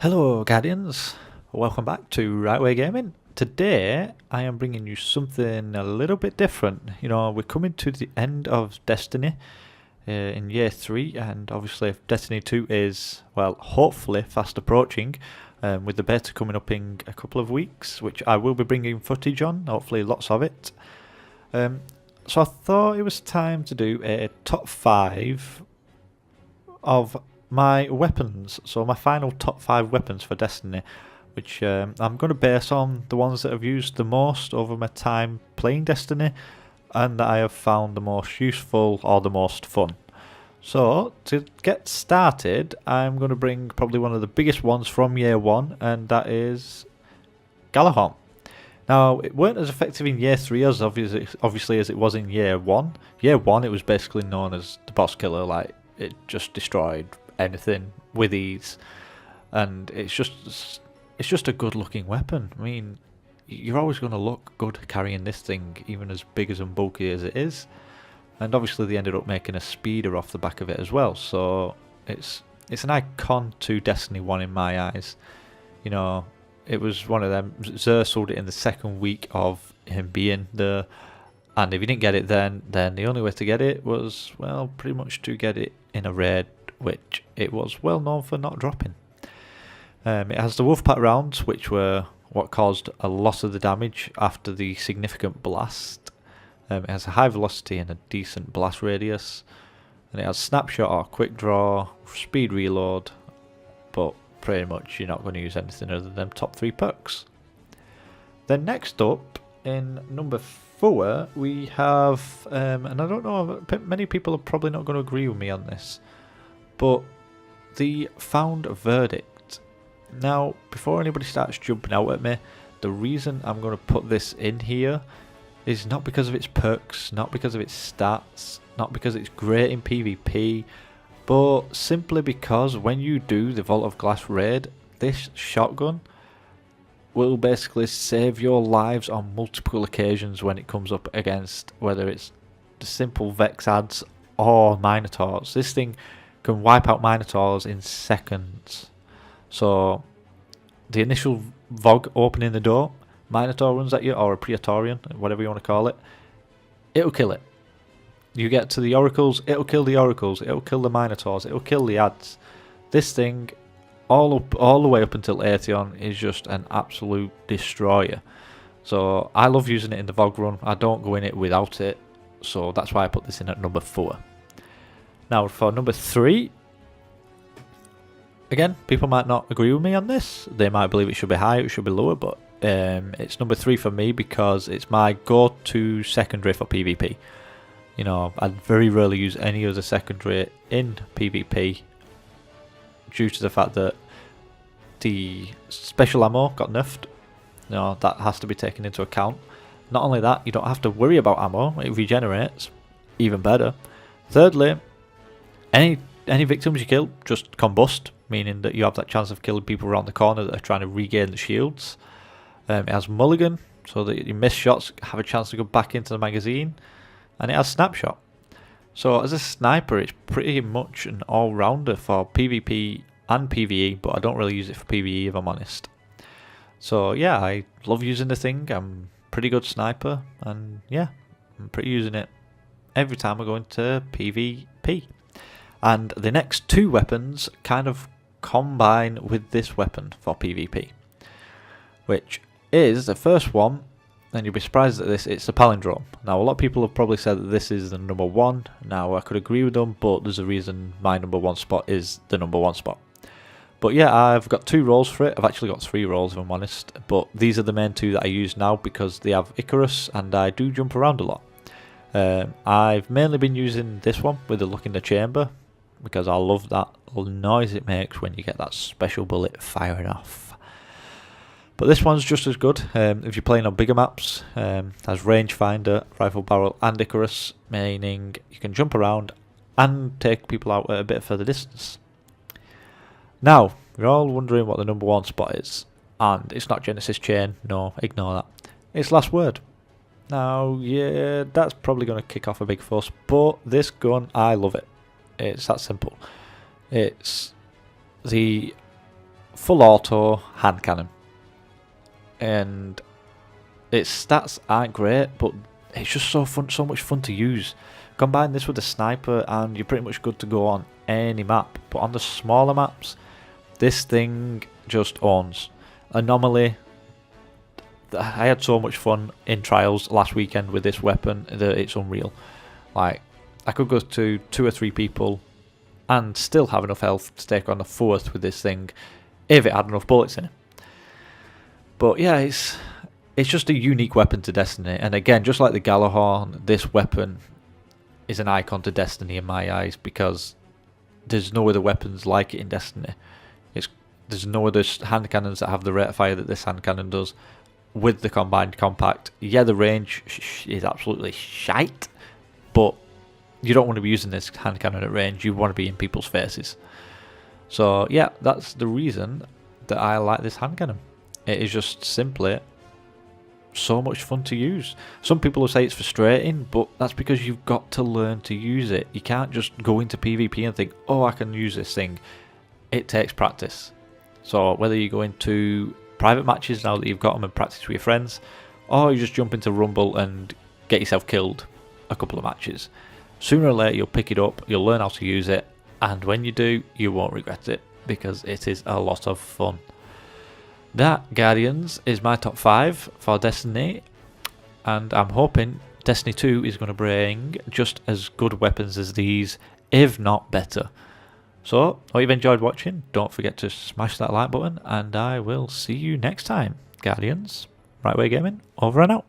Hello Guardians, welcome back to Right Way Gaming. Today I am bringing you something a little bit different. You know, we're coming to the end of Destiny in year 3, and obviously Destiny 2 is, well, hopefully fast approaching, with the beta coming up in a couple of weeks, which I will be bringing footage on, hopefully lots of it. So I thought it was time to do a top 5 of my weapons, so my final top 5 weapons for Destiny, which I'm going to base on the ones that I've used the most over my time playing Destiny and that I have found the most useful or the most fun. So to get started, I'm going to bring probably one of the biggest ones from year 1, and that is Galahorn. Now, it weren't as effective in year 3 as obviously as it was in year 1. Year 1 it was basically known as the boss killer, like it just destroyed anything with ease, and it's just a good looking weapon. I mean, you're always going to look good carrying this thing, even as big as and bulky as it is. And obviously they ended up making a speeder off the back of it as well, so it's an icon to Destiny 1 in my eyes. You know, it was one of them. Xur sold it in the second week of him being there, and if you didn't get it then the only way to get it was, well, pretty much to get it in a raid, which it was well known for not dropping. It has the Wolfpack rounds, which were what caused a lot of the damage after the significant blast. It has a high velocity and a decent blast radius, and it has snapshot or quick draw, speed reload, but pretty much you're not going to use anything other than top 3 perks. Then next up, in number 4, we have, and I don't know, many people are probably not going to agree with me on this, but the Found Verdict. Now, before anybody starts jumping out at me, the reason I'm going to put this in here is not because of its perks, not because of its stats, not because it's great in PvP, but simply because when you do the Vault of Glass raid, this shotgun will basically save your lives on multiple occasions when it comes up against whether it's the simple Vex ads or Minotaurs. This thing can wipe out Minotaurs in seconds. So the initial Vogue opening the door, Minotaur runs at you, or a Praetorian, whatever you want to call it, it'll kill it. You get to the Oracles, it'll kill the Oracles, it'll kill the Minotaurs, it'll kill the ads. This thing, all the way up until Atheon, is just an absolute destroyer. So I love using it in the Vogue run. I don't go in it without it, so that's why I put this in at number 4. Now for number 3, again, people might not agree with me on this. They might believe it should be higher, it should be lower, but it's number 3 for me because it's my go-to secondary for PvP. You know, I very rarely use any other secondary in PvP due to the fact that the special ammo got nerfed. You know, that has to be taken into account. Not only that, you don't have to worry about ammo, it regenerates, even better. Thirdly, any victims you kill just combust, meaning that you have that chance of killing people around the corner that are trying to regain the shields. It has mulligan, so that your missed shots have a chance to go back into the magazine, and it has snapshot. So as a sniper, it's pretty much an all-rounder for PvP and PvE, but I don't really use it for PvE if I'm honest. So yeah, I love using the thing. I'm a pretty good sniper, and yeah, I'm pretty using it every time I go into PvP. And the next 2 weapons kind of combine with this weapon for PvP, which is the first one, and you'll be surprised at this, it's the palindrome. Now a lot of people have probably said that this is the number 1. Now I could agree with them, but there's a reason my number 1 spot is the number 1 spot. But yeah, I've got 2 roles for it. I've actually got 3 roles if I'm honest, but these are the main 2 that I use now because they have Icarus and I do jump around a lot. I've mainly been using this one with the look in the chamber, because I love that little noise it makes when you get that special bullet firing off. But this one's just as good if you're playing on bigger maps. Has rangefinder, rifle barrel and Icarus, meaning you can jump around and take people out at a bit further distance. Now, you're all wondering what the number 1 spot is, and it's not Genesis Chain, no, ignore that. It's Last Word. Now, yeah, that's probably going to kick off a big fuss, but this gun, I love it. It's that simple. It's the full auto hand cannon, and its stats aren't great, but it's just so much fun to use. Combine this with a sniper and you're pretty much good to go on any map, but on the smaller maps this thing just owns. Anomaly, I had so much fun in trials last weekend with this weapon that it's unreal. Like, I could go to 2 or 3 people and still have enough health to take on a 4th with this thing if it had enough bullets in it. But yeah, it's just a unique weapon to Destiny, and again, just like the Galahorn, this weapon is an icon to Destiny in my eyes, because there's no other weapons like it in Destiny. There's no other hand cannons that have the rate of fire that this hand cannon does with the combined compact. Yeah, the range is absolutely shite, but you don't want to be using this hand cannon at range, you want to be in people's faces. So yeah, that's the reason that I like this hand cannon. It is just simply so much fun to use. Some people will say it's frustrating, but that's because you've got to learn to use it. You can't just go into PvP and think, oh, I can use this thing. It takes practice. So whether you go into private matches now that you've got them and practice with your friends, or you just jump into Rumble and get yourself killed a couple of matches, sooner or later you'll pick it up, you'll learn how to use it, and when you do, you won't regret it, because it is a lot of fun. That, Guardians, is my top 5 for Destiny, and I'm hoping Destiny 2 is going to bring just as good weapons as these, if not better. So, hope you've enjoyed watching. Don't forget to smash that like button, and I will see you next time. Guardians, Right Way Gaming, over and out.